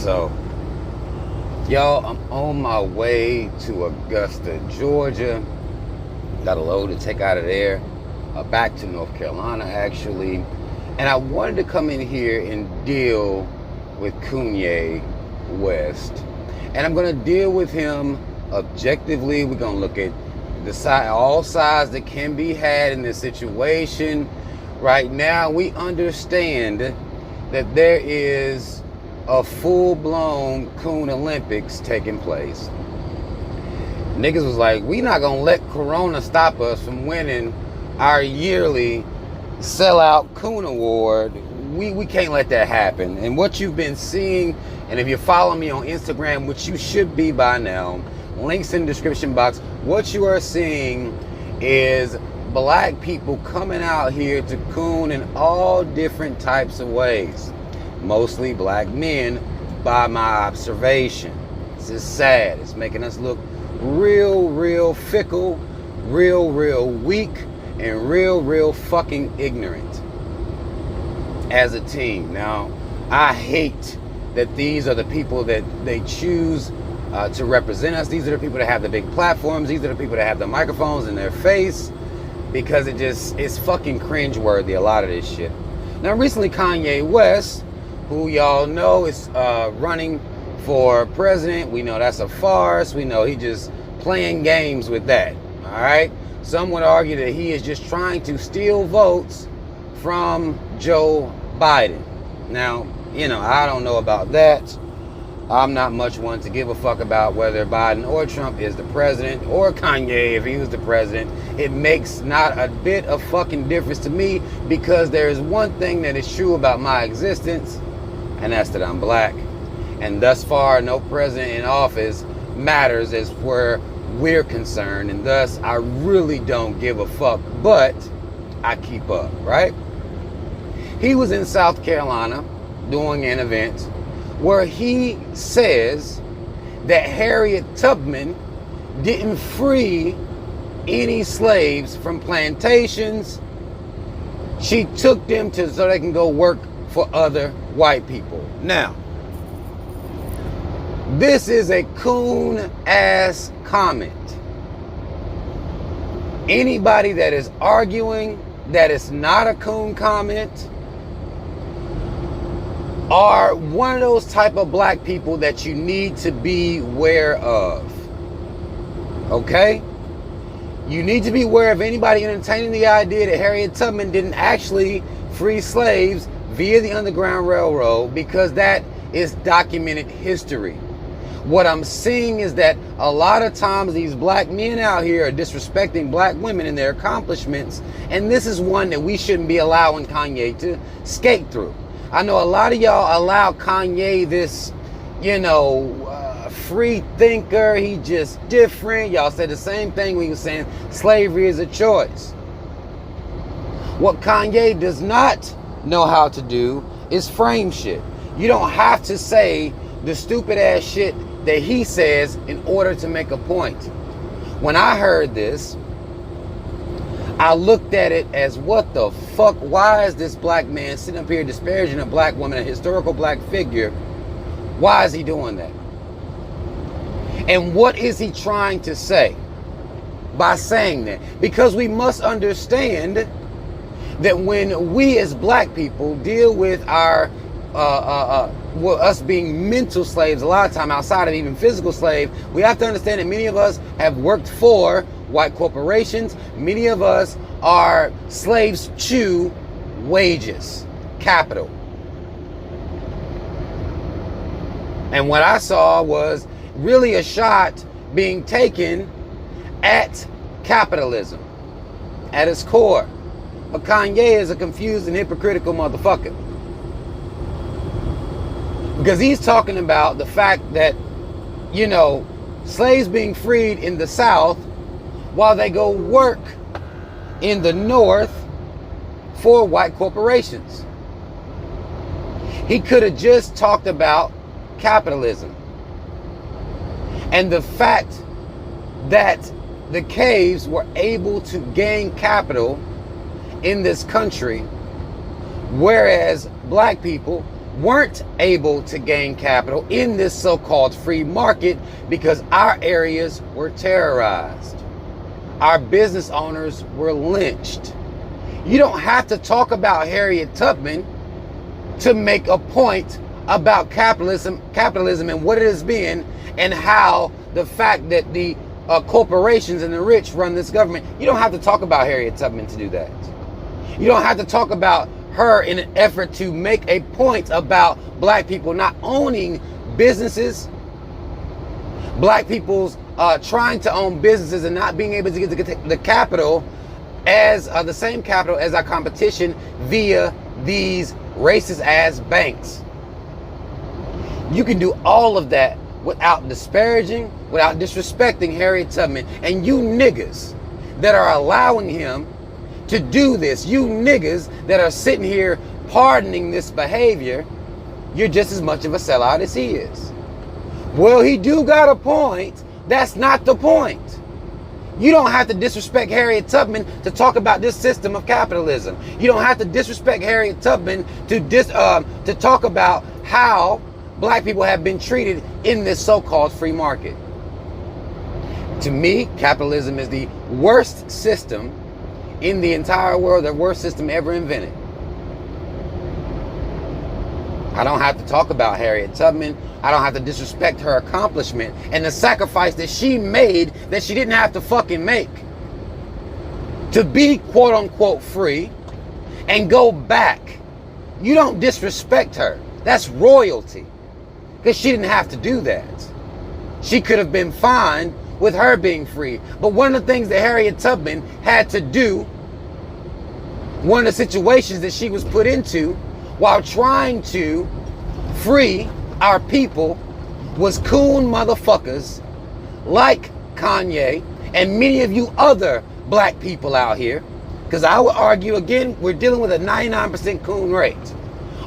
So, y'all, I'm on my way to Augusta, Georgia. Got a load to take out of there, back to North Carolina, actually. And I wanted to come in here and deal with Kanye West. And I'm going to deal with him objectively. We're going to look at all sides that can be had in this situation. Right now, we understand that there is a full-blown Coon Olympics taking place. Niggas was like, we not gonna let Corona stop us from winning our yearly sellout Coon Award. We can't let that happen. And what you've been seeing, and if you follow me on Instagram, which you should be by now, links in the description box, what you are seeing is black people coming out here to coon in all different types of ways. Mostly black men, by my observation. This is sad. It's making us look real fickle, real weak, and real fucking ignorant as a team. Now, I hate that these are the people that they choose to represent us. These are the people that have the big platforms. These are the people that have the microphones in their face, because it's fucking cringeworthy, a lot of this shit. Now, recently, Kanye West, who y'all know is running for president. We know that's a farce. We know he just playing games with that. All right. Some would argue that he is just trying to steal votes from Joe Biden. Now, I don't know about that. I'm not much one to give a fuck about whether Biden or Trump is the president, or Kanye if he was the president. It makes not a bit of fucking difference to me, because there is one thing that is true about my existence, and that's that I'm black. And thus far, no president in office matters as where we're concerned. And thus, I really don't give a fuck, but I keep up, right? He was in South Carolina doing an event where he says that Harriet Tubman didn't free any slaves from plantations. She took them so they can go work for other white people. Now, this is a coon ass comment. Anybody that is arguing that it's not a coon comment are one of those type of black people that you need to be aware of. Okay? You need to be aware of anybody entertaining the idea that Harriet Tubman didn't actually free slaves via the Underground Railroad, because that is documented history. What I'm seeing is that a lot of times these black men out here are disrespecting black women and their accomplishments, and this is one that we shouldn't be allowing Kanye to skate through. I know a lot of y'all allow Kanye this, free thinker, he just different. Y'all said the same thing when he was saying slavery is a choice. What Kanye does not know how to do is frame shit. You don't have to say the stupid ass shit that he says in order to make a point. When I heard this, I looked at it as, what the fuck? Why is this black man sitting up here disparaging a black woman, a historical black figure? Why is he doing that? And what is he trying to say by saying that? Because we must understand that when we as black people deal with our us being mental slaves, a lot of time outside of even physical slave, we have to understand that many of us have worked for white corporations. Many of us are slaves to wages, capital. And what I saw was really a shot being taken at capitalism at its core. But Kanye is a confused and hypocritical motherfucker, because he's talking about the fact that, slaves being freed in the South while they go work in the North for white corporations. He could have just talked about capitalism and the fact that the caves were able to gain capital in this country, whereas black people weren't able to gain capital in this so-called free market because our areas were terrorized. Our business owners were lynched. You don't have to talk about Harriet Tubman to make a point about capitalism and what it has been, and how the fact that the corporations and the rich run this government. You don't have to talk about Harriet Tubman to do that. You don't have to talk about her in an effort to make a point about black people not owning businesses, black people's trying to own businesses and not being able to get the capital as the same capital as our competition via these racist ass banks. You can do all of that without disparaging, without disrespecting Harriet Tubman. And you niggas that are allowing him to do this, you niggas that are sitting here pardoning this behavior, you're just as much of a sellout as he is. Well, he do got a point. That's not the point. You don't have to disrespect Harriet Tubman to talk about this system of capitalism. You don't have to disrespect Harriet Tubman to talk about how black people have been treated in this so-called free market. To me, capitalism is the worst system in the entire world, the worst system ever invented. I don't have to talk about Harriet Tubman. I don't have to disrespect her accomplishment and the sacrifice that she made that she didn't have to fucking make to be quote unquote free and go back. You don't disrespect her. That's royalty. Because she didn't have to do that. She could have been fine with her being free. But one of the things that Harriet Tubman had to do, one of the situations that she was put into while trying to free our people, was coon motherfuckers like Kanye and many of you other black people out here. Because I would argue, again, we're dealing with a 99% coon rate.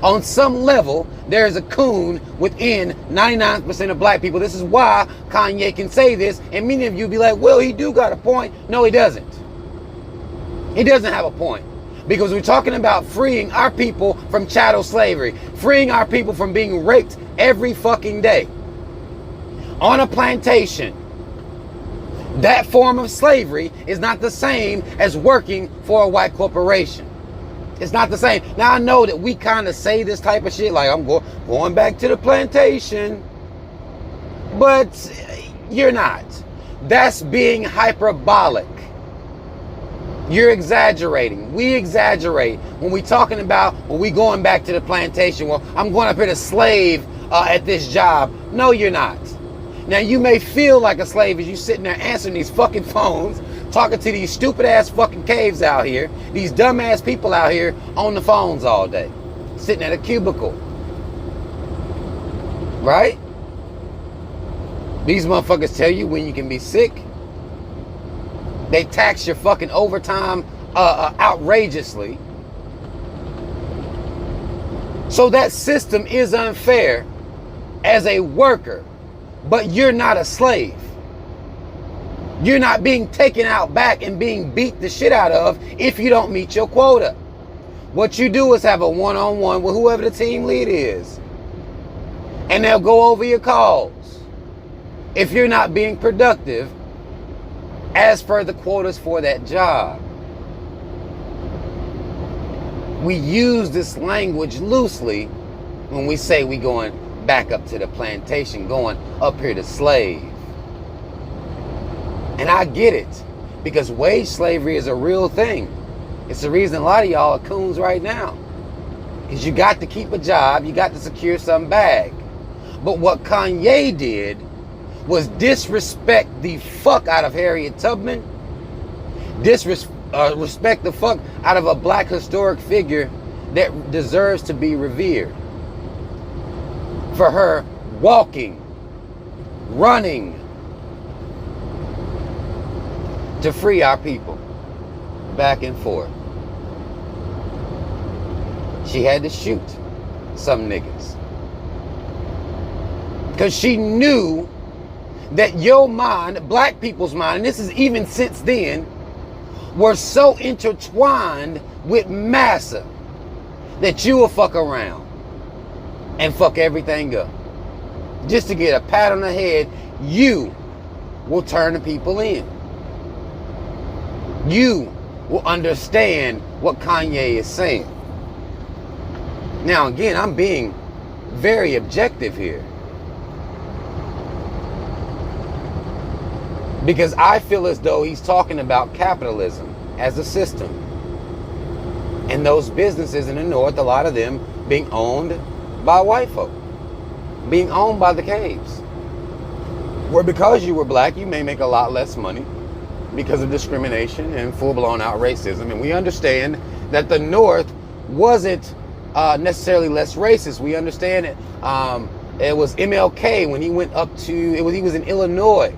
On some level, there's a coon within 99% of black people. This is why Kanye can say this, and many of you be like, well, he do got a point. No, he doesn't. He doesn't have a point. Because we're talking about freeing our people from chattel slavery, freeing our people from being raped every fucking day on a plantation. That form of slavery is not the same as working for a white corporation. It's not the same. Now, I know that we kind of say this type of shit, like I'm going back to the plantation, but you're not. That's being hyperbolic. You're exaggerating. We exaggerate when we talking about, well, we going back to the plantation. Well, I'm going up here to slave at this job. No, you're not. Now, you may feel like a slave as you sitting there answering these fucking phones, talking to these stupid ass fucking caves out here, these dumb ass people out here on the phones all day, sitting at a cubicle. Right? These motherfuckers tell you when you can be sick. They tax your fucking overtime outrageously. So that system is unfair as a worker, but you're not a slave. You're not being taken out back and being beat the shit out of if you don't meet your quota. What you do is have a one-on-one with whoever the team lead is, and they'll go over your calls if you're not being productive as per the quotas for that job. We use this language loosely when we say we going back up to the plantation, going up here to slave. And I get it, because wage slavery is a real thing. It's the reason a lot of y'all are coons right now. Because you got to keep a job, you got to secure some bag. But what Kanye did was disrespect the fuck out of Harriet Tubman, respect the fuck out of a black historic figure that deserves to be revered. For her walking, running to free our people back and forth. She had to shoot some niggas. Because she knew that your mind, black people's mind, and this is even since then, were so intertwined with massa that you will fuck around and fuck everything up. Just to get a pat on the head, you will turn the people in. You will understand what Kanye is saying. Now, again, I'm being very objective here, because I feel as though he's talking about capitalism as a system. And those businesses in the North, a lot of them being owned by white folk, being owned by the caves. Where because you were black, you may make a lot less money because of discrimination and full-blown out racism. And we understand that the North wasn't necessarily less racist. We understand it. It was MLK when he went up to, he was in Illinois.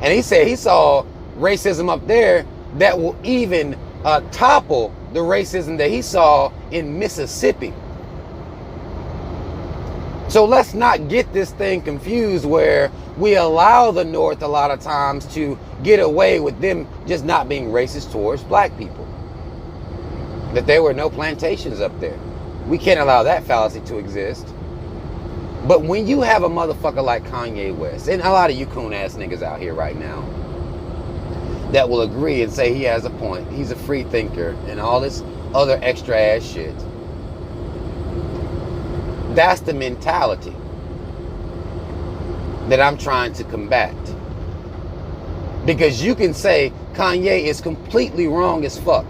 And he said he saw racism up there that will even topple the racism that he saw in Mississippi. So let's not get this thing confused where we allow the North a lot of times to get away with them just not being racist towards black people. That there were no plantations up there. We can't allow that fallacy to exist. But when you have a motherfucker like Kanye West, and a lot of you coon ass niggas out here right now that will agree and say he has a point, he's a free thinker and all this other extra ass shit. That's the mentality that I'm trying to combat. Because you can say Kanye is completely wrong as fuck.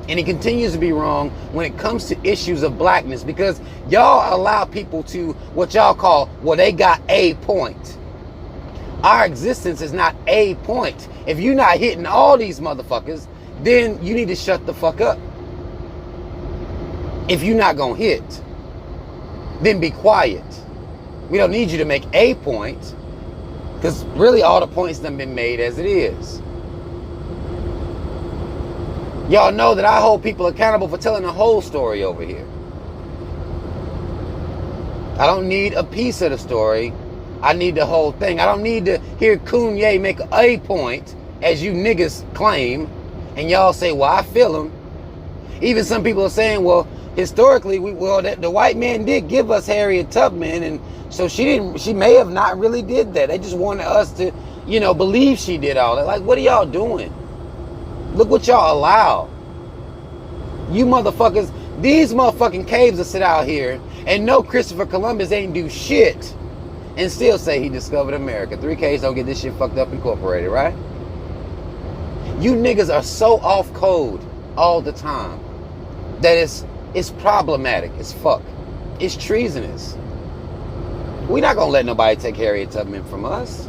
And he continues to be wrong when it comes to issues of blackness, because y'all allow people to what y'all call, well, they got a point. Our existence is not a point. If you're not hitting all these motherfuckers, then you need to shut the fuck up. If you're not gonna hit, then be quiet. We don't need you to make a point, because really all the points have been made as it is. Y'all know that I hold people accountable for telling the whole story over here. I don't need a piece of the story. I need the whole thing. I don't need to hear Kanye make a point, as you niggas claim, and y'all say, well, I feel him. Even some people are saying, well, historically, the white man did give us Harriet Tubman, and so she may have not really did that. They just wanted us to, believe she did all that. Like, what are y'all doing? Look what y'all allow. You motherfuckers, these motherfucking caves that sit out here and know Christopher Columbus ain't do shit and still say he discovered America. 3Ks don't get this shit fucked up incorporated, right? You niggas are so off code all the time that it's problematic as fuck. It's treasonous. We're not gonna let nobody take Harriet Tubman from us.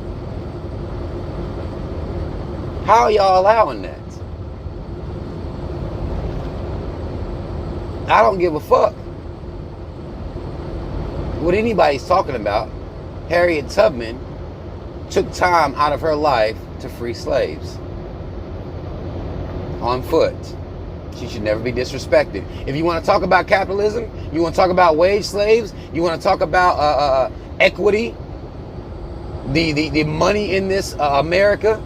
How are y'all allowing that? I don't give a fuck what anybody's talking about. Harriet Tubman took time out of her life to free slaves on foot. She should never be disrespected. If you want to talk about capitalism, you want to talk about wage slaves, you want to talk about equity, the money in this America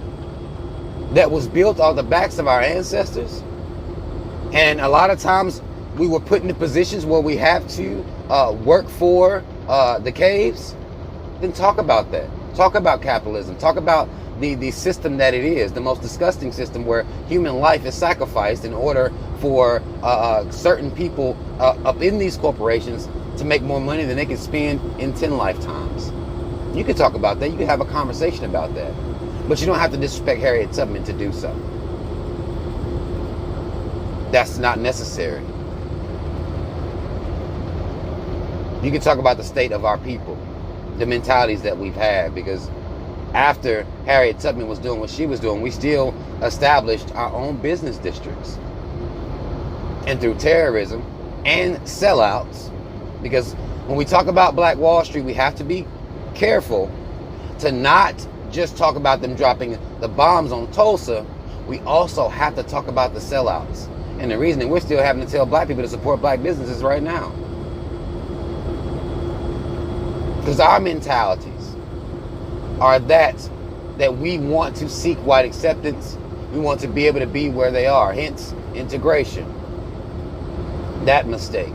that was built on the backs of our ancestors, and a lot of times we were put into positions where we have to work for the caves, then talk about that. Talk about capitalism. Talk about the system that it is, the most disgusting system where human life is sacrificed in order for certain people up in these corporations to make more money than they can spend in 10 lifetimes. You can talk about that. You can have a conversation about that. But you don't have to disrespect Harriet Tubman to do so. That's not necessary. You can talk about the state of our people, the mentalities that we've had, because after Harriet Tubman was doing what she was doing, we still established our own business districts. And through terrorism and sellouts, because when we talk about Black Wall Street, we have to be careful to not just talk about them dropping the bombs on Tulsa. We also have to talk about the sellouts. And the reason that we're still having to tell black people to support black businesses right now. Because our mentalities are that we want to seek white acceptance. We want to be able to be where they are. Hence, integration. That mistake.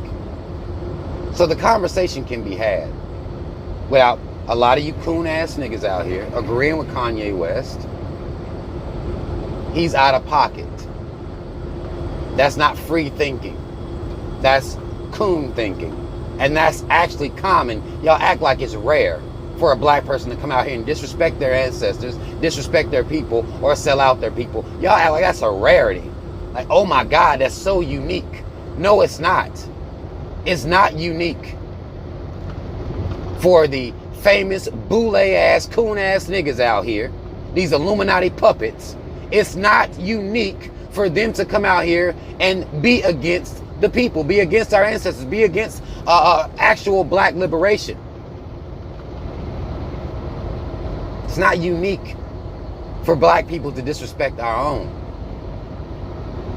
So the conversation can be had without a lot of you coon ass niggas out here agreeing with Kanye West. He's out of pocket. That's not free thinking. That's coon thinking. And that's actually common. Y'all act like it's rare for a black person to come out here and disrespect their ancestors, disrespect their people, or sell out their people. Y'all act like that's a rarity. Like, oh my God, that's so unique. No, it's not. It's not unique. For the famous boule-ass, coon-ass niggas out here, these Illuminati puppets, it's not unique for them to come out here and be against the people, be against our ancestors, be against actual black liberation. It's not unique for black people to disrespect our own.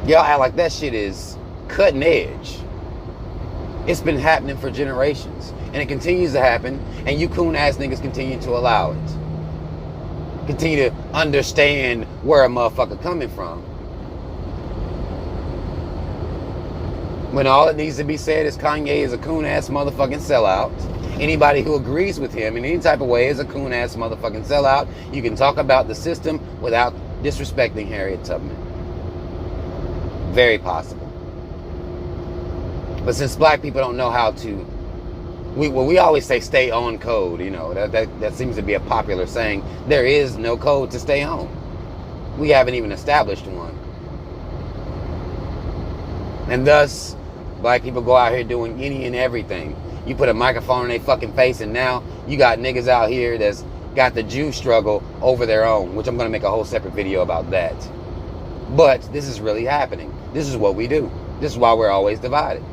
Y'all act like that shit is cutting edge. It's been happening for generations, and it continues to happen, and you coon ass niggas continue to allow it. Continue to understand where a motherfucker coming from, when all it needs to be said is Kanye is a coon ass motherfucking sellout. Anybody who agrees with him in any type of way is a coon ass motherfucking sellout. You can talk about the system without disrespecting Harriet Tubman. Very possible. But since black people don't know how to, we always say stay on code, you know, that seems to be a popular saying. There is no code to stay on. We haven't even established one. And thus, black people go out here doing any and everything. You put a microphone in their fucking face, and now you got niggas out here that's got the Jew struggle over their own, which I'm going to make a whole separate video about that. But this is really happening. This is what we do. This is why we're always divided.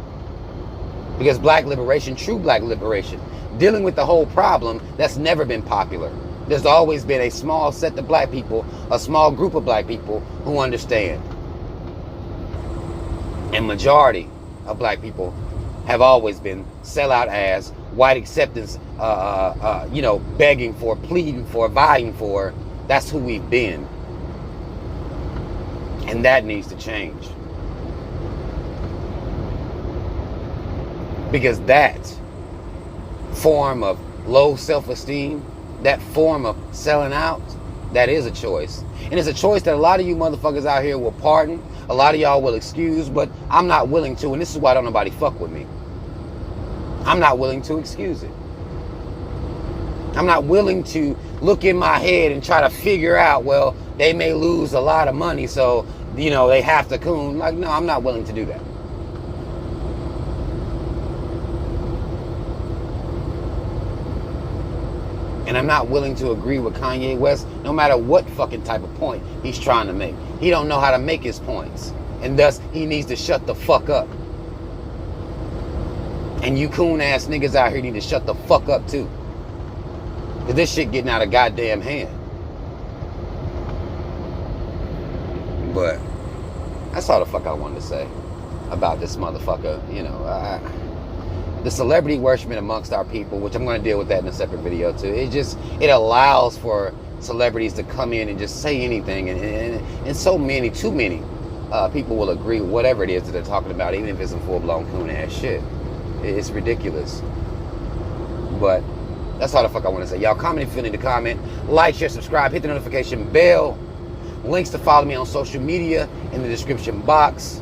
Because black liberation, true black liberation, dealing with the whole problem, that's never been popular. There's always been a small set of black people, a small group of black people who understand. And majority of black people have always been sellout ass, white acceptance, you know, begging for, pleading for, vying for. That's who we've been. And that needs to change. Because that form of low self-esteem, that form of selling out, that is a choice. And it's a choice that a lot of you motherfuckers out here will pardon. A lot of y'all will excuse, but I'm not willing to. And this is why don't nobody fuck with me. I'm not willing to excuse it. I'm not willing to look in my head and try to figure out, well, they may lose a lot of money, so, you know, they have to coon. Like, no, I'm not willing to do that. And I'm not willing to agree with Kanye West, no matter what fucking type of point he's trying to make. He don't know how to make his points. And thus, he needs to shut the fuck up. And you coon ass niggas out here need to shut the fuck up too. Cause this shit getting out of goddamn hand. But that's all the fuck I wanted to say about this motherfucker. You know, the celebrity worshiping amongst our people, which I'm going to deal with that in a separate video too. It allows for celebrities to come in and just say anything, and so many, too many people will agree with whatever it is that they're talking about, even if it's some full-blown coon ass shit. It's ridiculous. But that's all the fuck I want to say. Y'all comment if you feel need to comment. Like, share, subscribe, hit the notification bell. Links to follow me on social media in the description box.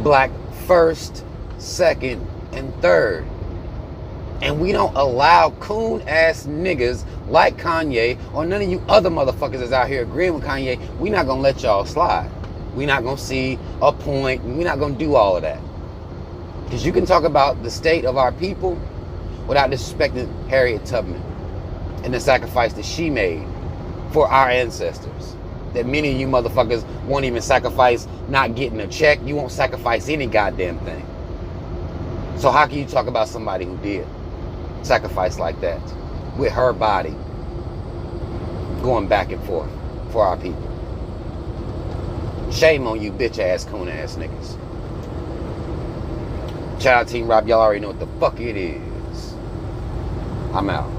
Black first, second, and third. And we don't allow coon ass niggas like Kanye or none of you other motherfuckers that's out here agreeing with Kanye. We're not gonna let y'all slide. We're not gonna see a point. We're not gonna do all of that. Because you can talk about the state of our people without disrespecting Harriet Tubman and the sacrifice that she made for our ancestors. That many of you motherfuckers won't even sacrifice not getting a check. You won't sacrifice any goddamn thing. So how can you talk about somebody who did sacrifice like that with her body going back and forth for our people? Shame on you bitch ass coon ass niggas. Shout out Team Rob. Y'all already know what the fuck it is. I'm out.